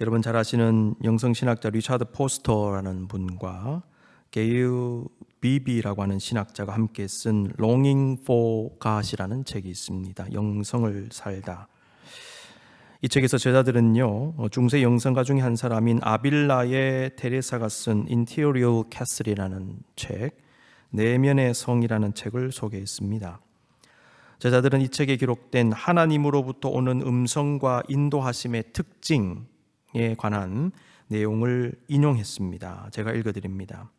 여러분 잘 아시는 영성신학자 리차드 포스터라는 분과 게일 비비라고 하는 신학자가 함께 쓴 Longing for God이라는 책이 있습니다. 영성을 살다. 이 책에서 제자들은요, 중세 영성가 중에 한 사람인 아빌라의 테레사가 쓴 Interior Castle이라는 책, 내면의 성이라는 책을 소개했습니다. 제자들은 이 책에 기록된 하나님으로부터 오는 음성과 인도하심의 특징에 관한 내용을 인용했습니다. 제가 읽어드립니다.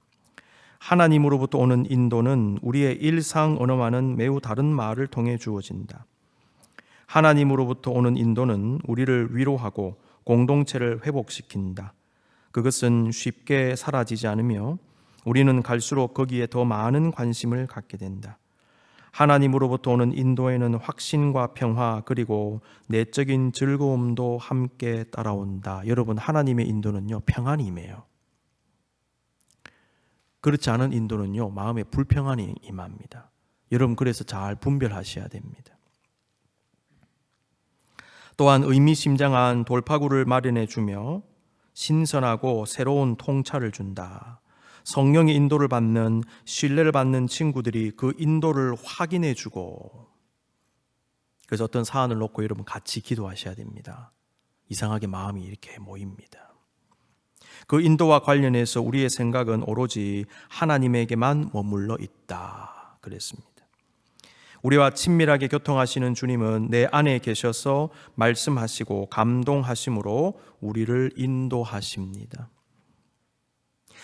하나님으로부터 오는 인도는 우리의 일상 언어와는 매우 다른 말을 통해 주어진다. 하나님으로부터 오는 인도는 우리를 위로하고 공동체를 회복시킨다. 그것은 쉽게 사라지지 않으며 우리는 갈수록 거기에 더 많은 관심을 갖게 된다. 하나님으로부터 오는 인도에는 확신과 평화 그리고 내적인 즐거움도 함께 따라온다. 여러분, 하나님의 인도는요, 평안이 임해요. 그렇지 않은 인도는요, 마음에 불평안이 임합니다. 여러분, 그래서 잘 분별하셔야 됩니다. 또한 의미심장한 돌파구를 마련해 주며 신선하고 새로운 통찰을 준다. 성령의 인도를 받는, 신뢰를 받는 친구들이 그 인도를 확인해 주고, 그래서 어떤 사안을 놓고 여러분 같이 기도하셔야 됩니다. 이상하게 마음이 이렇게 모입니다. 그 인도와 관련해서 우리의 생각은 오로지 하나님에게만 머물러 있다 그랬습니다. 우리와 친밀하게 교통하시는 주님은 내 안에 계셔서 말씀하시고 감동하심으로 우리를 인도하십니다.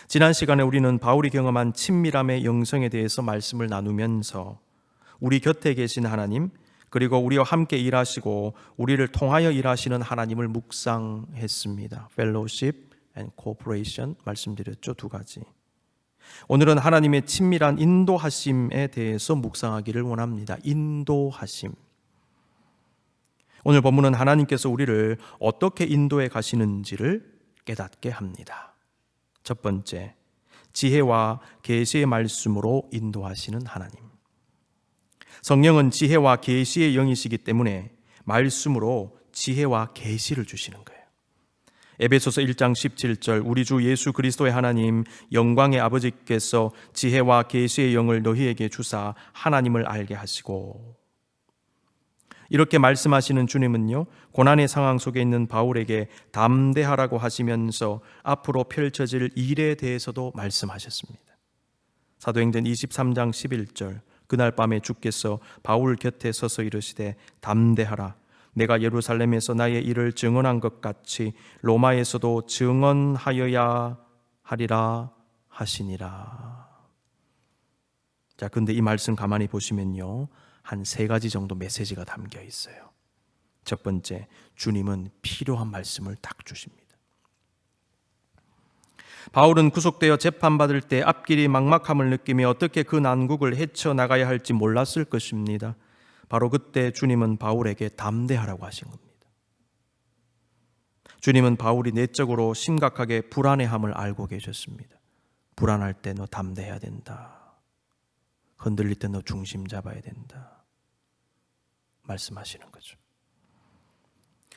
지난 시간에 우리는 바울이 경험한 친밀함의 영성에 대해서 말씀을 나누면서 우리 곁에 계신 하나님, 그리고 우리와 함께 일하시고 우리를 통하여 일하시는 하나님을 묵상했습니다. Fellowship and Cooperation 말씀드렸죠, 두 가지. 오늘은 하나님의 친밀한 인도하심에 대해서 묵상하기를 원합니다. 인도하심. 오늘 본문은 하나님께서 우리를 어떻게 인도해 가시는지를 깨닫게 합니다. 첫 번째, 지혜와 계시의 말씀으로 인도하시는 하나님. 성령은 지혜와 계시의 영이시기 때문에 말씀으로 지혜와 계시를 주시는 거예요. 에베소서 1장 17절, 우리 주 예수 그리스도의 하나님 영광의 아버지께서 지혜와 계시의 영을 너희에게 주사 하나님을 알게 하시고, 이렇게 말씀하시는 주님은요, 고난의 상황 속에 있는 바울에게 담대하라고 하시면서 앞으로 펼쳐질 일에 대해서도 말씀하셨습니다. 사도행전 23장 11절, 그날 밤에 주께서 바울 곁에 서서 이르시되 담대하라, 내가 예루살렘에서 나의 일을 증언한 것 같이 로마에서도 증언하여야 하리라 하시니라. 자, 근데 이 말씀 가만히 보시면요, 한 세 가지 정도 메시지가 담겨 있어요. 첫 번째, 주님은 필요한 말씀을 딱 주십니다. 바울은 구속되어 재판받을 때 앞길이 막막함을 느끼며 어떻게 그 난국을 헤쳐나가야 할지 몰랐을 것입니다. 바로 그때 주님은 바울에게 담대하라고 하신 겁니다. 주님은 바울이 내적으로 심각하게 불안해함을 알고 계셨습니다. 불안할 때 너 담대해야 된다. 흔들릴 때 너 중심 잡아야 된다. 말씀하시는 거죠.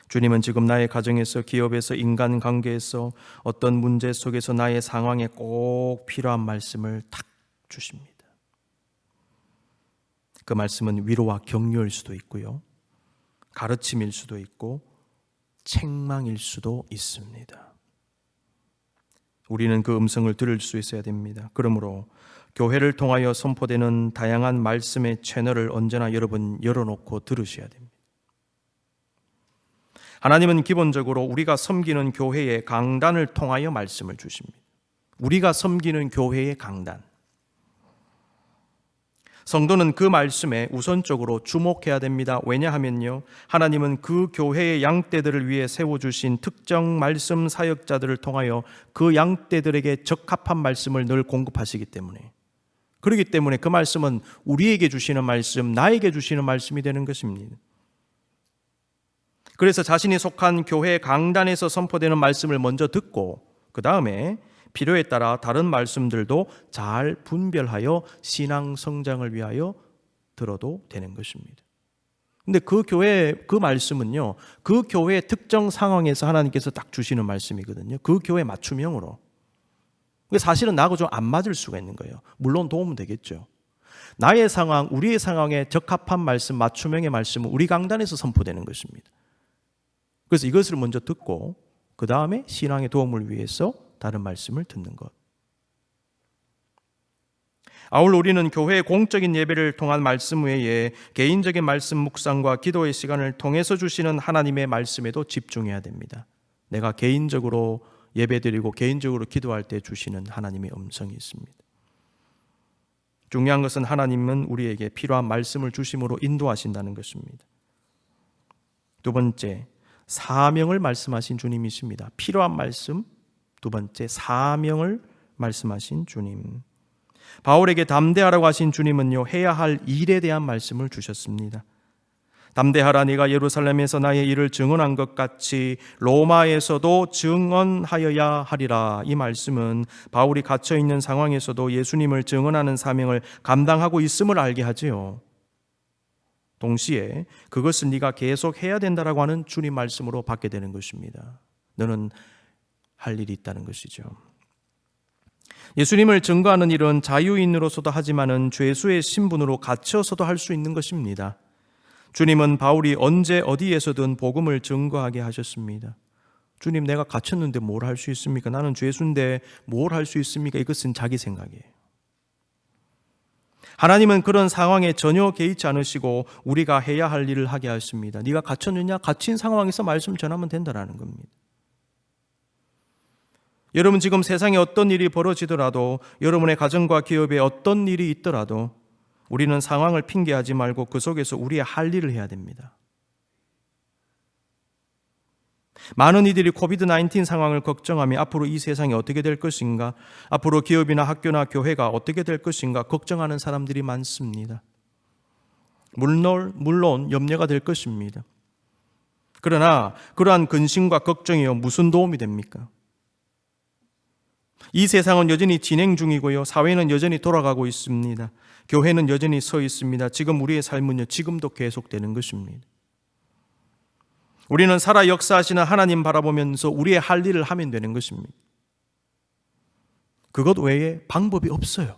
주님은 지금 나의 가정에서, 기업에서, 인간관계에서, 어떤 문제 속에서 나의 상황에 꼭 필요한 말씀을 탁 주십니다. 그 말씀은 위로와 격려일 수도 있고요, 가르침일 수도 있고, 책망일 수도 있습니다. 우리는 그 음성을 들을 수 있어야 됩니다. 그러므로 교회를 통하여 선포되는 다양한 말씀의 채널을 언제나 여러분 열어놓고 들으셔야 됩니다. 하나님은 기본적으로 우리가 섬기는 교회의 강단을 통하여 말씀을 주십니다. 우리가 섬기는 교회의 강단. 성도는 그 말씀에 우선적으로 주목해야 됩니다. 왜냐하면요, 하나님은 그 교회의 양떼들을 위해 세워주신 특정 말씀 사역자들을 통하여 그 양떼들에게 적합한 말씀을 늘 공급하시기 때문에, 그렇기 때문에 그 말씀은 우리에게 주시는 말씀, 나에게 주시는 말씀이 되는 것입니다. 그래서 자신이 속한 교회 강단에서 선포되는 말씀을 먼저 듣고, 그 다음에 필요에 따라 다른 말씀들도 잘 분별하여 신앙 성장을 위하여 들어도 되는 것입니다. 근데 그 교회 그 말씀은요, 그 교회의 특정 상황에서 하나님께서 딱 주시는 말씀이거든요. 그 교회 맞춤형으로. 사실은 나하고 좀 안 맞을 수가 있는 거예요. 물론 도움은 되겠죠. 나의 상황, 우리의 상황에 적합한 말씀, 맞춤형의 말씀은 우리 강단에서 선포되는 것입니다. 그래서 이것을 먼저 듣고 그 다음에 신앙의 도움을 위해서 다른 말씀을 듣는 것. 아울러 우리는 교회의 공적인 예배를 통한 말씀 외에 개인적인 말씀 묵상과 기도의 시간을 통해서 주시는 하나님의 말씀에도 집중해야 됩니다. 내가 개인적으로 예배드리고 개인적으로 기도할 때 주시는 하나님의 음성이 있습니다. 중요한 것은 하나님은 우리에게 필요한 말씀을 주심으로 인도하신다는 것입니다. 두 번째, 사명을 말씀하신 주님이십니다. 필요한 말씀. 두 번째, 사명을 말씀하신 주님. 바울에게 담대하라고 하신 주님은요, 해야 할 일에 대한 말씀을 주셨습니다. 담대하라, 네가 예루살렘에서 나의 일을 증언한 것 같이 로마에서도 증언하여야 하리라. 이 말씀은 바울이 갇혀있는 상황에서도 예수님을 증언하는 사명을 감당하고 있음을 알게 하지요. 동시에 그것은 네가 계속 해야 된다라고 하는 주님 말씀으로 받게 되는 것입니다. 너는 할 일이 있다는 것이죠. 예수님을 증거하는 일은 자유인으로서도 하지만은 죄수의 신분으로 갇혀서도 할 수 있는 것입니다. 주님은 바울이 언제 어디에서든 복음을 증거하게 하셨습니다. 주님, 내가 갇혔는데 뭘 할 수 있습니까? 나는 죄수인데 뭘 할 수 있습니까? 이것은 자기 생각이에요. 하나님은 그런 상황에 전혀 개의치 않으시고 우리가 해야 할 일을 하게 하십니다. 네가 갇혔느냐? 갇힌 상황에서 말씀 전하면 된다는 겁니다. 여러분, 지금 세상에 어떤 일이 벌어지더라도, 여러분의 가정과 기업에 어떤 일이 있더라도 우리는 상황을 핑계하지 말고 그 속에서 우리의 할 일을 해야 됩니다. 많은 이들이 코비드-19 상황을 걱정하며 앞으로 이 세상이 어떻게 될 것인가, 앞으로 기업이나 학교나 교회가 어떻게 될 것인가 걱정하는 사람들이 많습니다. 물론 염려가 될 것입니다. 그러나 그러한 근심과 걱정이요, 무슨 도움이 됩니까? 이 세상은 여전히 진행 중이고요, 사회는 여전히 돌아가고 있습니다. 교회는 여전히 서 있습니다. 지금 우리의 삶은요, 지금도 계속되는 것입니다. 우리는 살아 역사하시는 하나님 바라보면서 우리의 할 일을 하면 되는 것입니다. 그것 외에 방법이 없어요.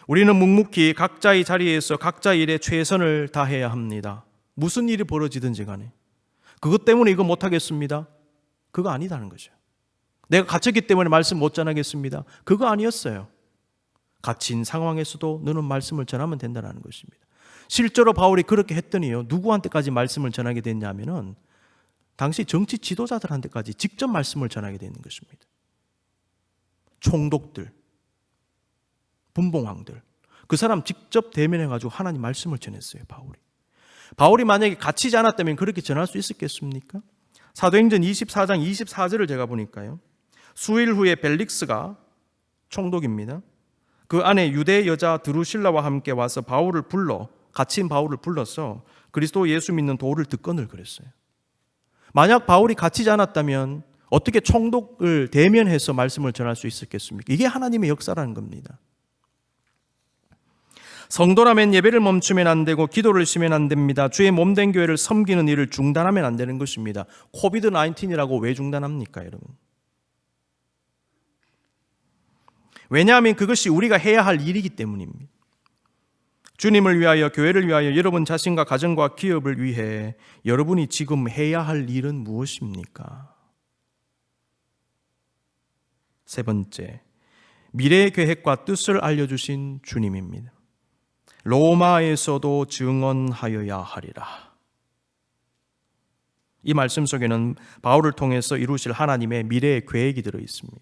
우리는 묵묵히 각자의 자리에서 각자의 일에 최선을 다해야 합니다. 무슨 일이 벌어지든지 간에. 그것 때문에 이거 못하겠습니다. 그거 아니다는 거죠. 내가 갇혔기 때문에 말씀 못 전하겠습니다. 그거 아니었어요. 갇힌 상황에서도 너는 말씀을 전하면 된다는 것입니다. 실제로 바울이 그렇게 했더니요, 누구한테까지 말씀을 전하게 됐냐면은 당시 정치 지도자들한테까지 직접 말씀을 전하게 되는 것입니다. 총독들, 분봉왕들, 그 사람 직접 대면해가지고 하나님 말씀을 전했어요. 바울이 만약에 갇히지 않았다면 그렇게 전할 수 있었겠습니까? 사도행전 24장 24절을 제가 보니까요, 수일 후에 벨릭스가 총독입니다. 그 안에 유대 여자 드루실라와 함께 와서 갇힌 바울을 불러서 그리스도 예수 믿는 도를 듣건을 그랬어요. 만약 바울이 갇히지 않았다면 어떻게 총독을 대면해서 말씀을 전할 수 있었겠습니까? 이게 하나님의 역사라는 겁니다. 성도라면 예배를 멈추면 안 되고 기도를 쉬면 안 됩니다. 주의 몸된 교회를 섬기는 일을 중단하면 안 되는 것입니다. 코비드-19이라고 왜 중단합니까, 여러분? 왜냐하면 그것이 우리가 해야 할 일이기 때문입니다. 주님을 위하여, 교회를 위하여, 여러분 자신과 가정과 기업을 위해 여러분이 지금 해야 할 일은 무엇입니까? 세 번째, 미래의 계획과 뜻을 알려주신 주님입니다. 로마에서도 증언하여야 하리라. 이 말씀 속에는 바울을 통해서 이루실 하나님의 미래의 계획이 들어 있습니다.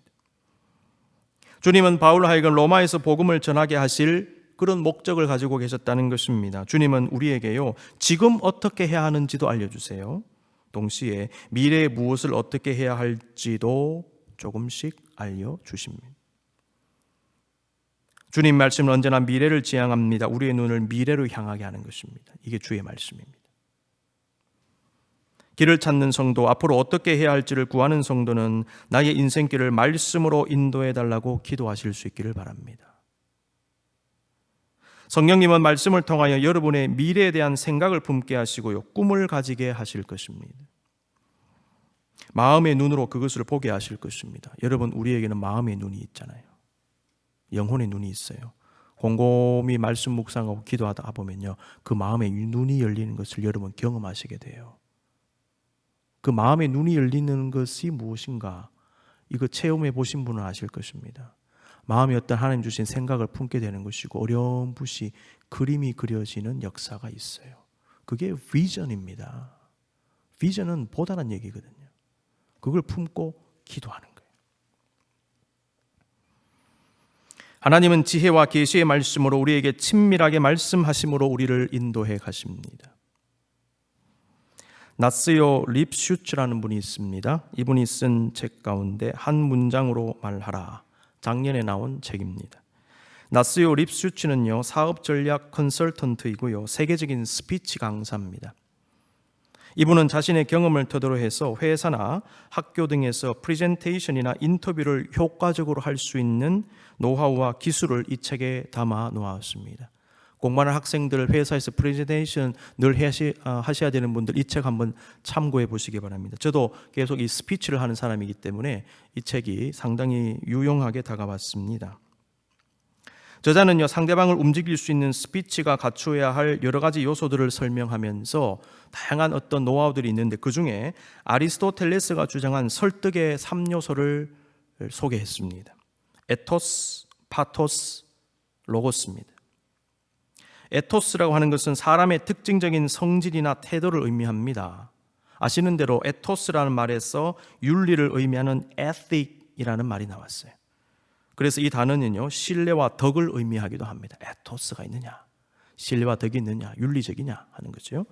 주님은 바울을 하여금 로마에서 복음을 전하게 하실 그런 목적을 가지고 계셨다는 것입니다. 주님은 우리에게요, 지금 어떻게 해야 하는지도 알려주세요. 동시에 미래에 무엇을 어떻게 해야 할지도 조금씩 알려주십니다. 주님 말씀은 언제나 미래를 지향합니다. 우리의 눈을 미래로 향하게 하는 것입니다. 이게 주의 말씀입니다. 길을 찾는 성도, 앞으로 어떻게 해야 할지를 구하는 성도는 나의 인생길을 말씀으로 인도해 달라고 기도하실 수 있기를 바랍니다. 성령님은 말씀을 통하여 여러분의 미래에 대한 생각을 품게 하시고요, 꿈을 가지게 하실 것입니다. 마음의 눈으로 그것을 보게 하실 것입니다. 여러분, 우리에게는 마음의 눈이 있잖아요. 영혼의 눈이 있어요. 곰곰이 말씀 묵상하고 기도하다 보면요, 그 마음의 눈이 열리는 것을 여러분 경험하시게 돼요. 그 마음의 눈이 열리는 것이 무엇인가, 이거 체험해 보신 분은 아실 것입니다. 마음이 어떤 하나님 주신 생각을 품게 되는 것이고 어렴풋이 그림이 그려지는 역사가 있어요. 그게 비전입니다. 비전은 보다는 얘기거든요. 그걸 품고 기도하는 거예요. 하나님은 지혜와 계시의 말씀으로 우리에게 친밀하게 말씀하심으로 우리를 인도해 가십니다. 나스요 립슈츠라는 분이 있습니다. 이분이 쓴 책 가운데 한 문장으로 말하라, 작년에 나온 책입니다. 나스요 립슈츠는요, 사업 전략 컨설턴트이고요, 세계적인 스피치 강사입니다. 이분은 자신의 경험을 토대로 해서 회사나 학교 등에서 프레젠테이션이나 인터뷰를 효과적으로 할 수 있는 노하우와 기술을 이 책에 담아 놓았습니다. 공부하는 학생들, 회사에서 프레젠테이션 늘 하셔야 되는 분들 이 책 한번 참고해 보시기 바랍니다. 저도 계속 이 스피치를 하는 사람이기 때문에 이 책이 상당히 유용하게 다가왔습니다. 저자는요, 상대방을 움직일 수 있는 스피치가 갖추어야 할 여러 가지 요소들을 설명하면서 다양한 어떤 노하우들이 있는데 그 중에 아리스토텔레스가 주장한 설득의 3요소를 소개했습니다. 에토스, 파토스, 로고스입니다. 에토스라고 하는 것은 사람의 특징적인 성질이나 태도를 의미합니다. 아시는 대로 에토스라는 말에서 윤리를 의미하는 ethic이라는 말이 나왔어요. 그래서 이 단어는요, 신뢰와 덕을 의미하기도 합니다. 에토스가 있느냐, 신뢰와 덕이 있느냐, 윤리적이냐 하는 거죠.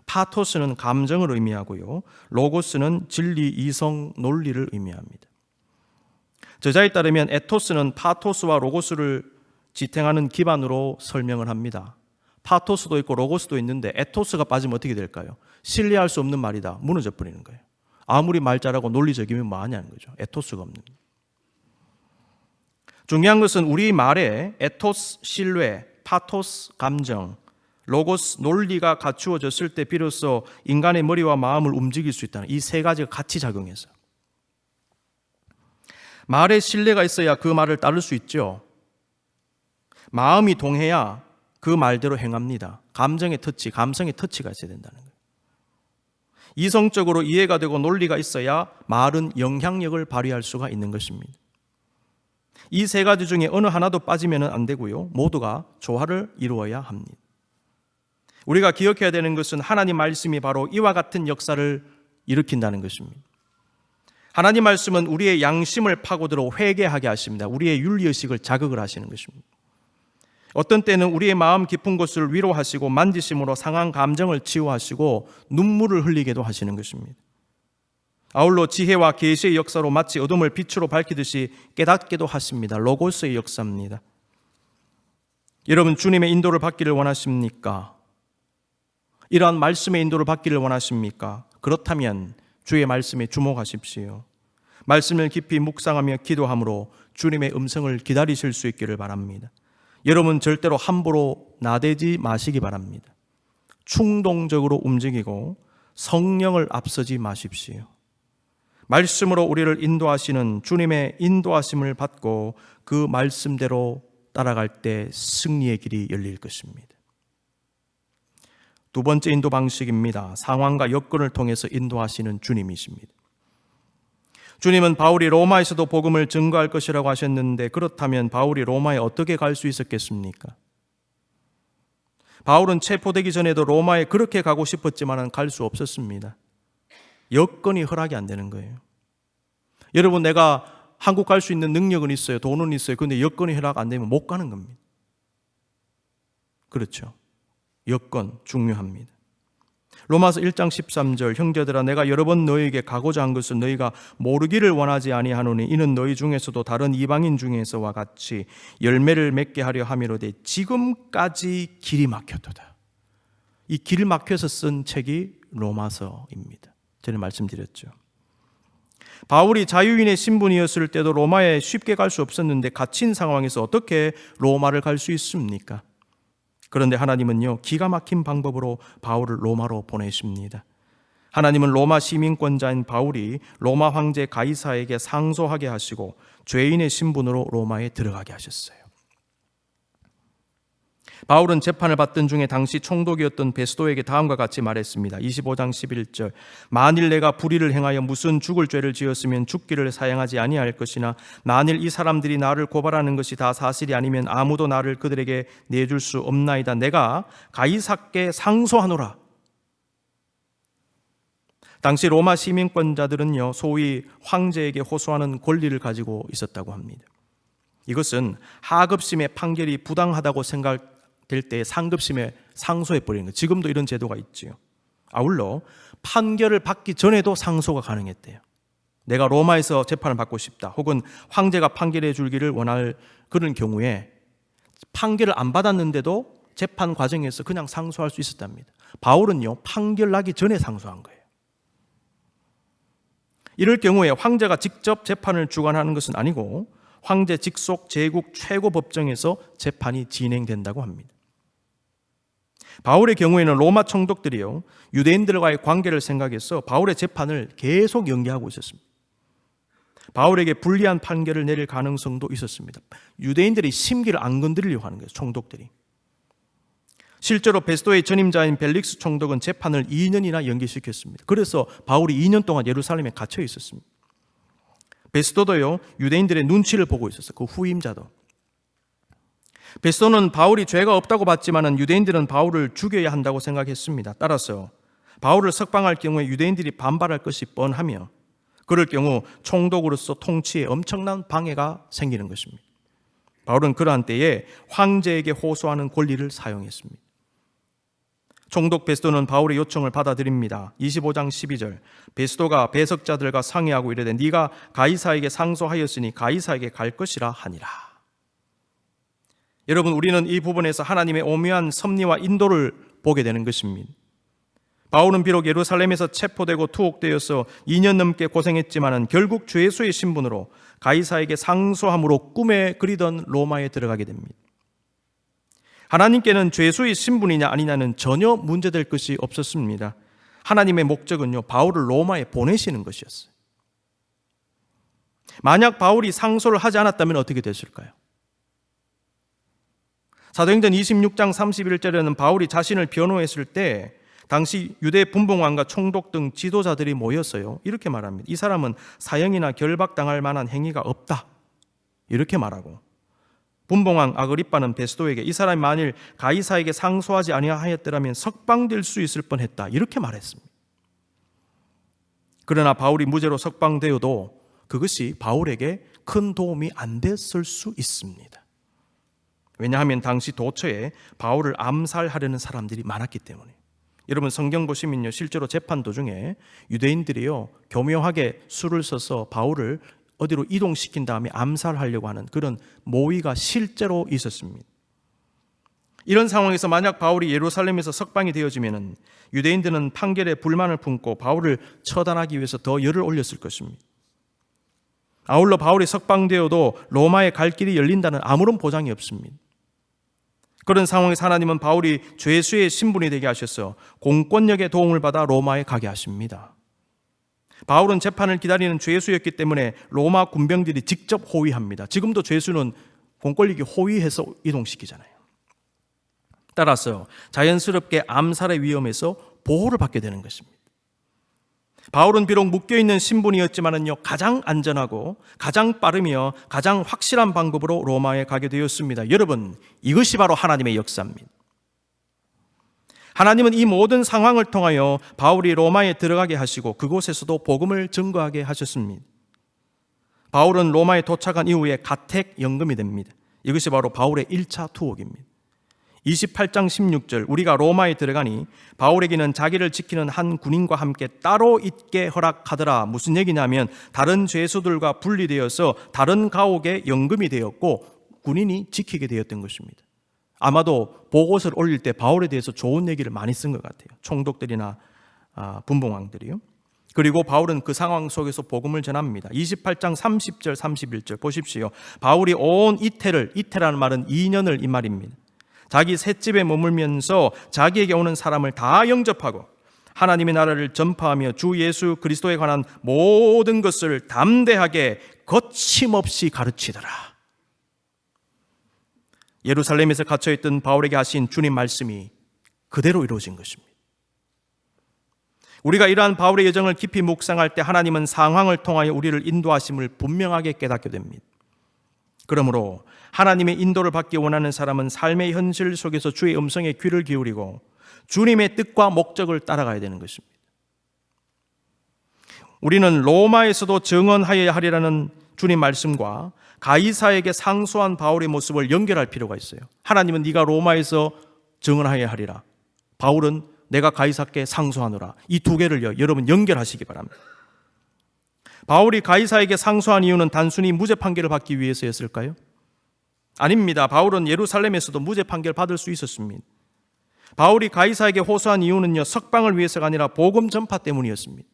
파토스는 감정을 의미하고요, 로고스는 진리, 이성, 논리를 의미합니다. 저자에 따르면 에토스는 파토스와 로고스를 지탱하는 기반으로 설명을 합니다. 파토스도 있고 로고스도 있는데 에토스가 빠지면 어떻게 될까요? 신뢰할 수 없는 말이다, 무너져 버리는 거예요. 아무리 말 잘하고 논리적이면 뭐 하냐는 거죠. 에토스가 없는. 중요한 것은 우리 말에 에토스, 신뢰, 파토스, 감정, 로고스, 논리가 갖추어졌을 때 비로소 인간의 머리와 마음을 움직일 수 있다는 이 세 가지가 같이 작용해서 말에 신뢰가 있어야 그 말을 따를 수 있죠. 마음이 동해야 그 말대로 행합니다. 감정의 터치, 감성의 터치가 있어야 된다는 거예요. 이성적으로 이해가 되고 논리가 있어야 말은 영향력을 발휘할 수가 있는 것입니다. 이 세 가지 중에 어느 하나도 빠지면 안 되고요, 모두가 조화를 이루어야 합니다. 우리가 기억해야 되는 것은 하나님 말씀이 바로 이와 같은 역사를 일으킨다는 것입니다. 하나님 말씀은 우리의 양심을 파고들어 회개하게 하십니다. 우리의 윤리의식을 자극을 하시는 것입니다. 어떤 때는 우리의 마음 깊은 곳을 위로하시고 만지심으로 상한 감정을 치유하시고 눈물을 흘리게도 하시는 것입니다. 아울러 지혜와 계시의 역사로 마치 어둠을 빛으로 밝히듯이 깨닫게도 하십니다. 로고스의 역사입니다. 여러분, 주님의 인도를 받기를 원하십니까? 이러한 말씀의 인도를 받기를 원하십니까? 그렇다면 주의 말씀에 주목하십시오. 말씀을 깊이 묵상하며 기도함으로 주님의 음성을 기다리실 수 있기를 바랍니다. 여러분, 절대로 함부로 나대지 마시기 바랍니다. 충동적으로 움직이고 성령을 앞서지 마십시오. 말씀으로 우리를 인도하시는 주님의 인도하심을 받고 그 말씀대로 따라갈 때 승리의 길이 열릴 것입니다. 두 번째 인도 방식입니다. 상황과 여건을 통해서 인도하시는 주님이십니다. 주님은 바울이 로마에서도 복음을 증거할 것이라고 하셨는데, 그렇다면 바울이 로마에 어떻게 갈 수 있었겠습니까? 바울은 체포되기 전에도 로마에 그렇게 가고 싶었지만 갈 수 없었습니다. 여건이 허락이 안 되는 거예요. 여러분, 내가 한국 갈 수 있는 능력은 있어요. 돈은 있어요. 그런데 여건이 허락 안 되면 못 가는 겁니다. 그렇죠. 여건 중요합니다. 로마서 1장 13절, 형제들아 내가 여러 번 너희에게 가고자 한 것은 너희가 모르기를 원하지 아니하노니 이는 너희 중에서도 다른 이방인 중에서와 같이 열매를 맺게 하려 함이로되 지금까지 길이 막혔도다. 이 길 막혀서 쓴 책이 로마서입니다. 전에 말씀드렸죠. 바울이 자유인의 신분이었을 때도 로마에 쉽게 갈 수 없었는데 갇힌 상황에서 어떻게 로마를 갈 수 있습니까? 그런데 하나님은요, 기가 막힌 방법으로 바울을 로마로 보내십니다. 하나님은 로마 시민권자인 바울이 로마 황제 가이사에게 상소하게 하시고 죄인의 신분으로 로마에 들어가게 하셨어요. 바울은 재판을 받던 중에 당시 총독이었던 베스도에게 다음과 같이 말했습니다. 25장 11절, 만일 내가 불의를 행하여 무슨 죽을 죄를 지었으면 죽기를 사양하지 아니할 것이나 만일 이 사람들이 나를 고발하는 것이 다 사실이 아니면 아무도 나를 그들에게 내줄 수 없나이다. 내가 가이사께 상소하노라. 당시 로마 시민권자들은요, 소위 황제에게 호소하는 권리를 가지고 있었다고 합니다. 이것은 하급심의 판결이 부당하다고 생각될 때 상급심에 상소해버리는 거예요. 지금도 이런 제도가 있지요. 아울러 판결을 받기 전에도 상소가 가능했대요. 내가 로마에서 재판을 받고 싶다, 혹은 황제가 판결해 주기를 원할 그런 경우에 판결을 안 받았는데도 재판 과정에서 그냥 상소할 수 있었답니다. 바울은요, 판결 나기 전에 상소한 거예요. 이럴 경우에 황제가 직접 재판을 주관하는 것은 아니고 황제 직속 제국 최고 법정에서 재판이 진행된다고 합니다. 바울의 경우에는 로마 총독들이요, 유대인들과의 관계를 생각해서 바울의 재판을 계속 연기하고 있었습니다. 바울에게 불리한 판결을 내릴 가능성도 있었습니다. 유대인들이 심기를 안 건드리려고 하는 거예요, 총독들이. 실제로 베스도의 전임자인 벨릭스 총독은 재판을 2년이나 연기시켰습니다. 그래서 바울이 2년 동안 예루살렘에 갇혀 있었습니다. 베스도도요, 유대인들의 눈치를 보고 있었어요. 그 후임자도. 베스도는 바울이 죄가 없다고 봤지만 유대인들은 바울을 죽여야 한다고 생각했습니다. 따라서 바울을 석방할 경우에 유대인들이 반발할 것이 뻔하며 그럴 경우 총독으로서 통치에 엄청난 방해가 생기는 것입니다. 바울은 그러한 때에 황제에게 호소하는 권리를 사용했습니다. 총독 베스도는 바울의 요청을 받아들입니다. 25장 12절, 베스도가 배석자들과 상의하고 이르되 네가 가이사에게 상소하였으니 가이사에게 갈 것이라 하니라. 여러분, 우리는 이 부분에서 하나님의 오묘한 섭리와 인도를 보게 되는 것입니다. 바울은 비록 예루살렘에서 체포되고 투옥되어서 2년 넘게 고생했지만 결국 죄수의 신분으로 가이사에게 상소함으로 꿈에 그리던 로마에 들어가게 됩니다. 하나님께는 죄수의 신분이냐 아니냐는 전혀 문제될 것이 없었습니다. 하나님의 목적은요, 바울을 로마에 보내시는 것이었어요. 만약 바울이 상소를 하지 않았다면 어떻게 됐을까요? 사도행전 26장 31절에는 바울이 자신을 변호했을 때 당시 유대 분봉왕과 총독 등 지도자들이 모였어요. 이렇게 말합니다. 이 사람은 사형이나 결박당할 만한 행위가 없다, 이렇게 말하고, 분봉왕 아그리빠는 베스도에게 이 사람이 만일 가이사에게 상소하지 아니하였더라면 석방될 수 있을 뻔했다, 이렇게 말했습니다. 그러나 바울이 무죄로 석방되어도 그것이 바울에게 큰 도움이 안 됐을 수 있습니다. 왜냐하면 당시 도처에 바울을 암살하려는 사람들이 많았기 때문에. 여러분, 성경 보시면요, 실제로 재판 도중에 유대인들이요, 교묘하게 수를 써서 바울을 어디로 이동시킨 다음에 암살하려고 하는 그런 모의가 실제로 있었습니다. 이런 상황에서 만약 바울이 예루살렘에서 석방이 되어지면 유대인들은 판결에 불만을 품고 바울을 처단하기 위해서 더 열을 올렸을 것입니다. 아울러 바울이 석방되어도 로마에 갈 길이 열린다는 아무런 보장이 없습니다. 그런 상황에서 하나님은 바울이 죄수의 신분이 되게 하셔서 공권력의 도움을 받아 로마에 가게 하십니다. 바울은 재판을 기다리는 죄수였기 때문에 로마 군병들이 직접 호위합니다. 지금도 죄수는 공권력이 호위해서 이동시키잖아요. 따라서 자연스럽게 암살의 위험에서 보호를 받게 되는 것입니다. 바울은 비록 묶여있는 신분이었지만요, 가장 안전하고 가장 빠르며 가장 확실한 방법으로 로마에 가게 되었습니다. 여러분, 이것이 바로 하나님의 역사입니다. 하나님은 이 모든 상황을 통하여 바울이 로마에 들어가게 하시고 그곳에서도 복음을 증거하게 하셨습니다. 바울은 로마에 도착한 이후에 가택 연금이 됩니다. 이것이 바로 바울의 1차 투옥입니다. 28장 16절, 우리가 로마에 들어가니 바울에게는 자기를 지키는 한 군인과 함께 따로 있게 허락하더라. 무슨 얘기냐면 다른 죄수들과 분리되어서 다른 가옥에 연금이 되었고 군인이 지키게 되었던 것입니다. 아마도 보고서를 올릴 때 바울에 대해서 좋은 얘기를 많이 쓴 것 같아요. 총독들이나 분봉왕들이요. 그리고 바울은 그 상황 속에서 복음을 전합니다. 28장 30절 31절 보십시오. 바울이 온 이태라는 말은 2년을 이 말입니다. 자기 셋집에 머물면서 자기에게 오는 사람을 다 영접하고 하나님의 나라를 전파하며 주 예수 그리스도에 관한 모든 것을 담대하게 거침없이 가르치더라. 예루살렘에서 갇혀있던 바울에게 하신 주님 말씀이 그대로 이루어진 것입니다. 우리가 이러한 바울의 여정을 깊이 묵상할 때 하나님은 상황을 통하여 우리를 인도하심을 분명하게 깨닫게 됩니다. 그러므로 하나님의 인도를 받기 원하는 사람은 삶의 현실 속에서 주의 음성에 귀를 기울이고 주님의 뜻과 목적을 따라가야 되는 것입니다. 우리는 로마에서도 증언하여야 하리라는 주님 말씀과 가이사에게 상소한 바울의 모습을 연결할 필요가 있어요. 하나님은 네가 로마에서 증언하여야 하리라. 바울은 내가 가이사께 상소하노라. 이 두 개를요, 여러분 연결하시기 바랍니다. 바울이 가이사에게 상소한 이유는 단순히 무죄 판결을 받기 위해서였을까요? 아닙니다. 바울은 예루살렘에서도 무죄 판결 받을 수 있었습니다. 바울이 가이사에게 호소한 이유는요, 석방을 위해서가 아니라 복음 전파 때문이었습니다.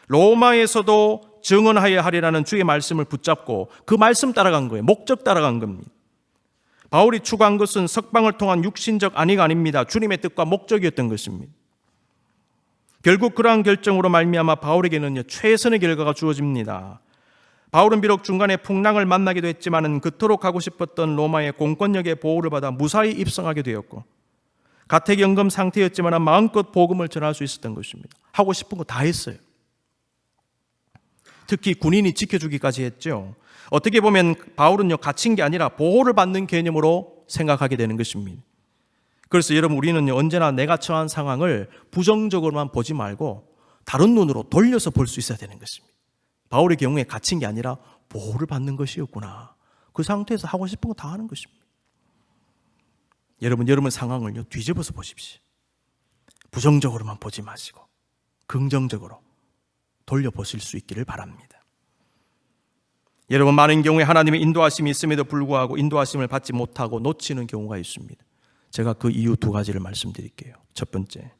로마에서도 증언하여야 하리라는 주의 말씀을 붙잡고 그 말씀 따라간 거예요. 목적 따라간 겁니다. 바울이 추구한 것은 석방을 통한 육신적 안위가 아닙니다. 주님의 뜻과 목적이었던 것입니다. 결국 그러한 결정으로 말미암아 바울에게는요, 최선의 결과가 주어집니다. 바울은 비록 중간에 풍랑을 만나기도 했지만 그토록 가고 싶었던 로마의 공권력의 보호를 받아 무사히 입성하게 되었고 가택연금 상태였지만 마음껏 복음을 전할 수 있었던 것입니다. 하고 싶은 거 다 했어요. 특히 군인이 지켜주기까지 했죠. 어떻게 보면 바울은요, 갇힌 게 아니라 보호를 받는 개념으로 생각하게 되는 것입니다. 그래서 여러분, 우리는 언제나 내가 처한 상황을 부정적으로만 보지 말고 다른 눈으로 돌려서 볼 수 있어야 되는 것입니다. 바울의 경우에 갇힌 게 아니라 보호를 받는 것이었구나. 그 상태에서 하고 싶은 거 다 하는 것입니다. 여러분 상황을요, 뒤집어서 보십시오. 부정적으로만 보지 마시고 긍정적으로 돌려보실 수 있기를 바랍니다. 여러분, 많은 경우에 하나님의 인도하심이 있음에도 불구하고 인도하심을 받지 못하고 놓치는 경우가 있습니다. 제가 그 이유 두 가지를 말씀드릴게요. 첫 번째,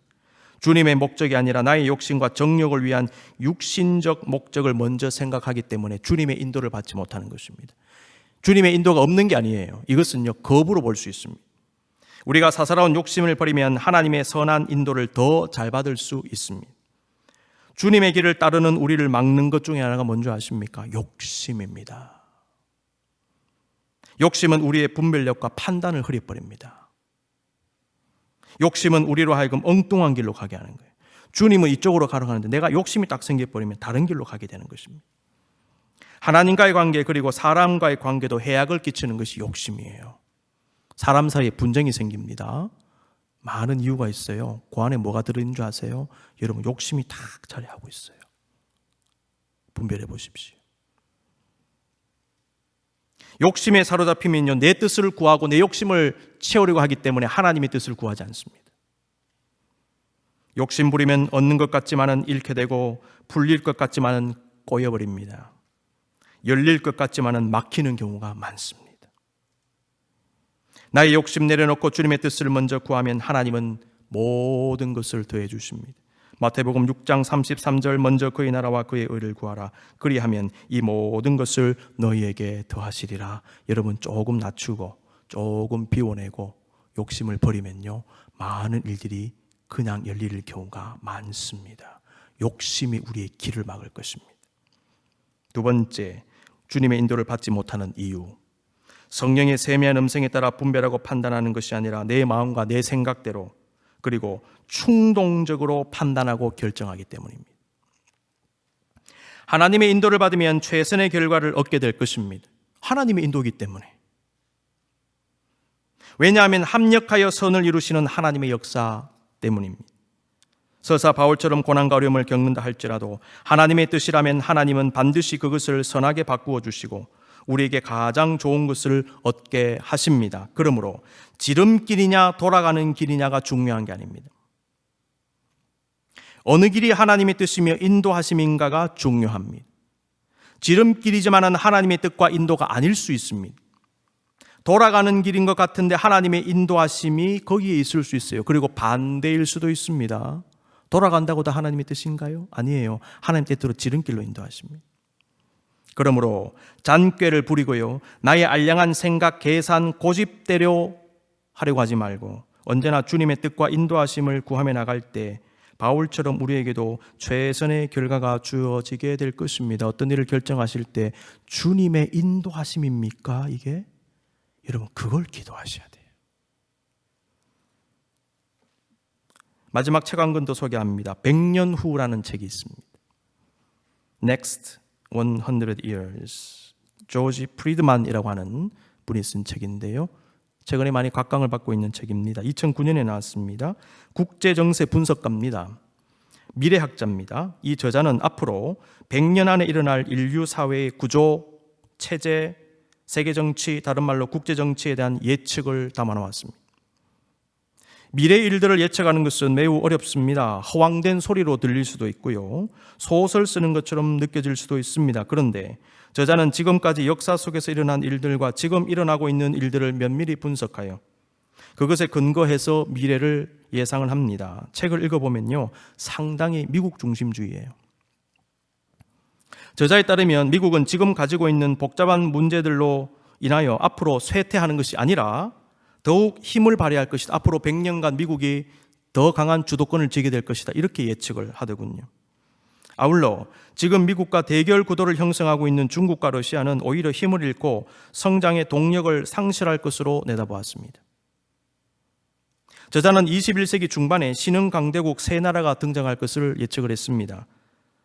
주님의 목적이 아니라 나의 욕심과 정욕을 위한 육신적 목적을 먼저 생각하기 때문에 주님의 인도를 받지 못하는 것입니다. 주님의 인도가 없는 게 아니에요. 이것은요, 겁으로 볼 수 있습니다. 우리가 사사로운 욕심을 버리면 하나님의 선한 인도를 더 잘 받을 수 있습니다. 주님의 길을 따르는 우리를 막는 것 중에 하나가 뭔지 아십니까? 욕심입니다. 욕심은 우리의 분별력과 판단을 흐려버립니다. 욕심은 우리로 하여금 엉뚱한 길로 가게 하는 거예요. 주님은 이쪽으로 가려고 하는데 내가 욕심이 딱 생겨버리면 다른 길로 가게 되는 것입니다. 하나님과의 관계, 그리고 사람과의 관계도 해악을 끼치는 것이 욕심이에요. 사람 사이에 분쟁이 생깁니다. 많은 이유가 있어요. 그 안에 뭐가 들어있는 줄 아세요? 여러분, 욕심이 딱 자리하고 있어요. 분별해 보십시오. 욕심에 사로잡히면요, 내 뜻을 구하고 내 욕심을 채우려고 하기 때문에 하나님의 뜻을 구하지 않습니다. 욕심 부리면 얻는 것 같지만은 잃게 되고 풀릴 것 같지만은 꼬여버립니다. 열릴 것 같지만은 막히는 경우가 많습니다. 나의 욕심 내려놓고 주님의 뜻을 먼저 구하면 하나님은 모든 것을 더해 주십니다. 마태복음 6장 33절, 먼저 그의 나라와 그의 의를 구하라. 그리하면 이 모든 것을 너희에게 더하시리라. 여러분, 조금 낮추고 조금 비워내고 욕심을 버리면요, 많은 일들이 그냥 열릴 경우가 많습니다. 욕심이 우리의 길을 막을 것입니다. 두 번째, 주님의 인도를 받지 못하는 이유, 성령의 세미한 음성에 따라 분별하고 판단하는 것이 아니라 내 마음과 내 생각대로, 그리고 충동적으로 판단하고 결정하기 때문입니다. 하나님의 인도를 받으면 최선의 결과를 얻게 될 것입니다. 하나님의 인도이기 때문에. 왜냐하면 합력하여 선을 이루시는 하나님의 역사 때문입니다. 서사 바울처럼 고난과 어려움을 겪는다 할지라도 하나님의 뜻이라면 하나님은 반드시 그것을 선하게 바꾸어 주시고 우리에게 가장 좋은 것을 얻게 하십니다. 그러므로 지름길이냐 돌아가는 길이냐가 중요한 게 아닙니다. 어느 길이 하나님의 뜻이며 인도하심인가가 중요합니다. 지름길이지만 하나님의 뜻과 인도가 아닐 수 있습니다. 돌아가는 길인 것 같은데 하나님의 인도하심이 거기에 있을 수 있어요. 그리고 반대일 수도 있습니다. 돌아간다고 다 하나님의 뜻인가요? 아니에요. 하나님 뜻대로 지름길로 인도하십니다. 그러므로 잔꾀를 부리고요, 나의 알량한 생각, 계산, 고집대로 하려고 하지 말고 언제나 주님의 뜻과 인도하심을 구하며 나갈 때 바울처럼 우리에게도 최선의 결과가 주어지게 될 것입니다. 어떤 일을 결정하실 때 주님의 인도하심입니까? 이게? 여러분 그걸 기도하셔야 돼요. 마지막 책 한 권 더 소개합니다. 100년 후라는 책이 있습니다. Next 100 Years. 조지 프리드만이라고 하는 분이 쓴 책인데요. 최근에 많이 각광을 받고 있는 책입니다. 2009년에 나왔습니다. 국제정세 분석가입니다. 미래학자입니다. 이 저자는 앞으로 100년 안에 일어날 인류 사회의 구조, 체제, 세계 정치, 다른 말로 국제 정치에 대한 예측을 담아놓았습니다. 미래 일들을 예측하는 것은 매우 어렵습니다. 허황된 소리로 들릴 수도 있고요. 소설 쓰는 것처럼 느껴질 수도 있습니다. 그런데 저자는 지금까지 역사 속에서 일어난 일들과 지금 일어나고 있는 일들을 면밀히 분석하여 그것에 근거해서 미래를 예상을 합니다. 책을 읽어보면요, 상당히 미국 중심주의예요. 저자에 따르면 미국은 지금 가지고 있는 복잡한 문제들로 인하여 앞으로 쇠퇴하는 것이 아니라 더욱 힘을 발휘할 것이다. 앞으로 100년간 미국이 더 강한 주도권을 쥐게 될 것이다. 이렇게 예측을 하더군요. 아울러 지금 미국과 대결 구도를 형성하고 있는 중국과 러시아는 오히려 힘을 잃고 성장의 동력을 상실할 것으로 내다보았습니다. 저자는 21세기 중반에 신흥 강대국 세 나라가 등장할 것을 예측을 했습니다.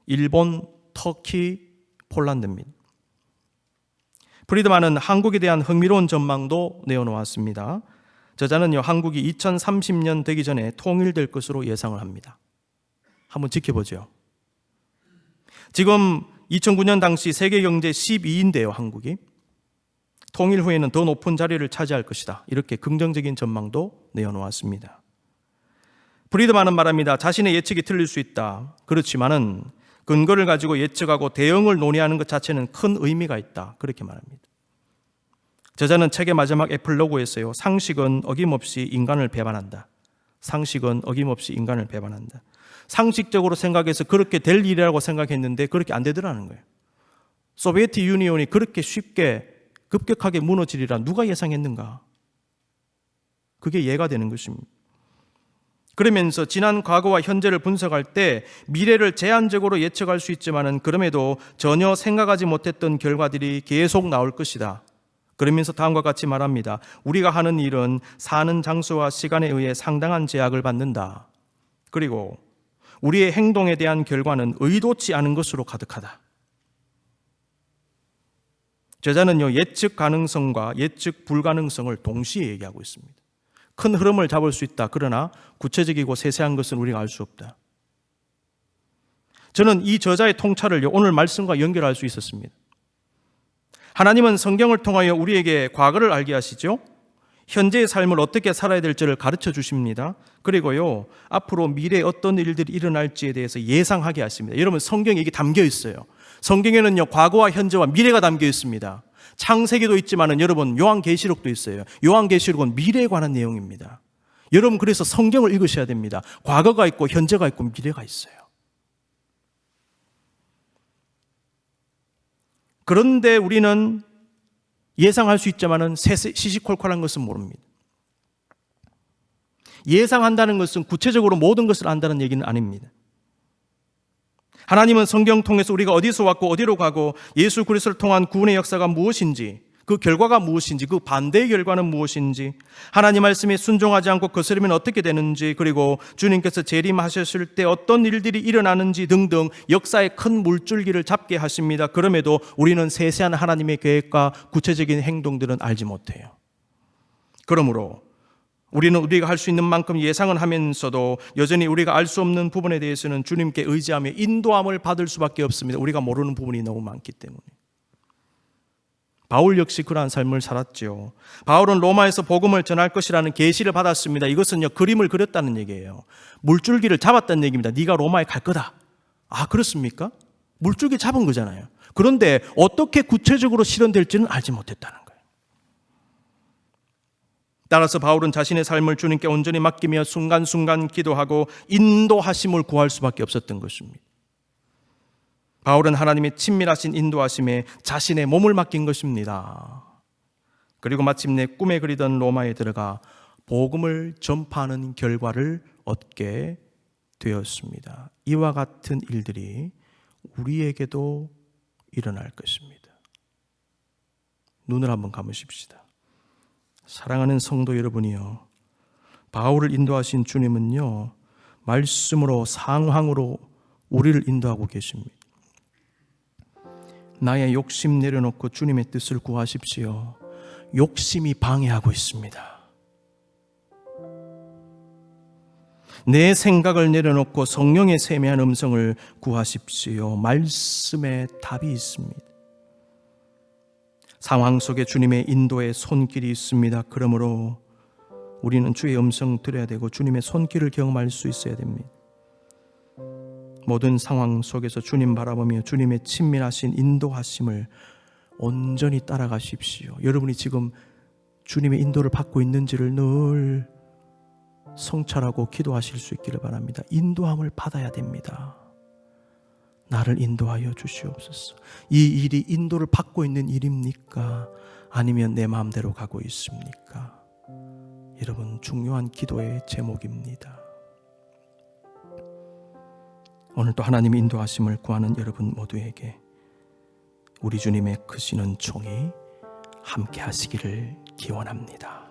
일본, 터키, 폴란드입니다. 프리드만은 한국에 대한 흥미로운 전망도 내어놓았습니다. 저자는요, 한국이 2030년 되기 전에 통일될 것으로 예상을 합니다. 한번 지켜보죠. 지금 2009년 당시 세계 경제 12위인데요, 한국이. 통일 후에는 더 높은 자리를 차지할 것이다. 이렇게 긍정적인 전망도 내어놓았습니다. 프리드만은 말합니다. 자신의 예측이 틀릴 수 있다. 그렇지만은 근거를 가지고 예측하고 대응을 논의하는 것 자체는 큰 의미가 있다. 그렇게 말합니다. 저자는 책의 마지막 에필로그에서요, 상식은 어김없이 인간을 배반한다. 상식은 어김없이 인간을 배반한다. 상식적으로 생각해서 그렇게 될 일이라고 생각했는데 그렇게 안 되더라는 거예요. 소비에트 유니온이 그렇게 쉽게 급격하게 무너지리라 누가 예상했는가? 그게 이해가 되는 것입니다. 그러면서 지난 과거와 현재를 분석할 때 미래를 제한적으로 예측할 수 있지만은 그럼에도 전혀 생각하지 못했던 결과들이 계속 나올 것이다. 그러면서 다음과 같이 말합니다. 우리가 하는 일은 사는 장소와 시간에 의해 상당한 제약을 받는다. 그리고 우리의 행동에 대한 결과는 의도치 않은 것으로 가득하다. 저자는요, 예측 가능성과 예측 불가능성을 동시에 얘기하고 있습니다. 큰 흐름을 잡을 수 있다. 그러나 구체적이고 세세한 것은 우리가 알 수 없다. 저는 이 저자의 통찰을 오늘 말씀과 연결할 수 있었습니다. 하나님은 성경을 통하여 우리에게 과거를 알게 하시죠. 현재의 삶을 어떻게 살아야 될지를 가르쳐 주십니다. 그리고요, 앞으로 미래에 어떤 일들이 일어날지에 대해서 예상하게 하십니다. 여러분, 성경에 이게 담겨 있어요. 성경에는요, 과거와 현재와 미래가 담겨 있습니다. 창세기도 있지만은 여러분, 요한계시록도 있어요. 요한계시록은 미래에 관한 내용입니다. 여러분, 그래서 성경을 읽으셔야 됩니다. 과거가 있고 현재가 있고 미래가 있어요. 그런데 우리는 예상할 수 있지만은 시시콜콜한 것은 모릅니다. 예상한다는 것은 구체적으로 모든 것을 안다는 얘기는 아닙니다. 하나님은 성경 통해서 우리가 어디서 왔고 어디로 가고 예수 그리스도를 통한 구원의 역사가 무엇인지, 그 결과가 무엇인지, 그 반대의 결과는 무엇인지, 하나님 말씀에 순종하지 않고 거스르면 어떻게 되는지, 그리고 주님께서 재림하셨을 때 어떤 일들이 일어나는지 등등 역사의 큰 물줄기를 잡게 하십니다. 그럼에도 우리는 세세한 하나님의 계획과 구체적인 행동들은 알지 못해요. 그러므로 우리는 우리가 할 수 있는 만큼 예상은 하면서도 여전히 우리가 알 수 없는 부분에 대해서는 주님께 의지하며 인도함을 받을 수밖에 없습니다. 우리가 모르는 부분이 너무 많기 때문에. 바울 역시 그러한 삶을 살았죠. 바울은 로마에서 복음을 전할 것이라는 계시를 받았습니다. 이것은요, 그림을 그렸다는 얘기예요. 물줄기를 잡았다는 얘기입니다. 네가 로마에 갈 거다. 아, 그렇습니까? 물줄기 잡은 거잖아요. 그런데 어떻게 구체적으로 실현될지는 알지 못했다는 거예요. 따라서 바울은 자신의 삶을 주님께 온전히 맡기며 순간순간 기도하고 인도하심을 구할 수밖에 없었던 것입니다. 바울은 하나님의 친밀하신 인도하심에 자신의 몸을 맡긴 것입니다. 그리고 마침내 꿈에 그리던 로마에 들어가 복음을 전파하는 결과를 얻게 되었습니다. 이와 같은 일들이 우리에게도 일어날 것입니다. 눈을 한번 감으십시다. 사랑하는 성도 여러분이요, 바울을 인도하신 주님은요, 말씀으로 상황으로 우리를 인도하고 계십니다. 나의 욕심 내려놓고 주님의 뜻을 구하십시오. 욕심이 방해하고 있습니다. 내 생각을 내려놓고 성령의 세미한 음성을 구하십시오. 말씀에 답이 있습니다. 상황 속에 주님의 인도의 손길이 있습니다. 그러므로 우리는 주의 음성 들어야 되고 주님의 손길을 경험할 수 있어야 됩니다. 모든 상황 속에서 주님 바라보며 주님의 친밀하신 인도하심을 온전히 따라가십시오. 여러분이 지금 주님의 인도를 받고 있는지를 늘 성찰하고 기도하실 수 있기를 바랍니다. 인도함을 받아야 됩니다. 나를 인도하여 주시옵소서. 이 일이 인도를 받고 있는 일입니까? 아니면 내 마음대로 가고 있습니까? 여러분, 중요한 기도의 제목입니다. 오늘도 하나님의 인도하심을 구하는 여러분 모두에게 우리 주님의 크신 은총이 함께 하시기를 기원합니다.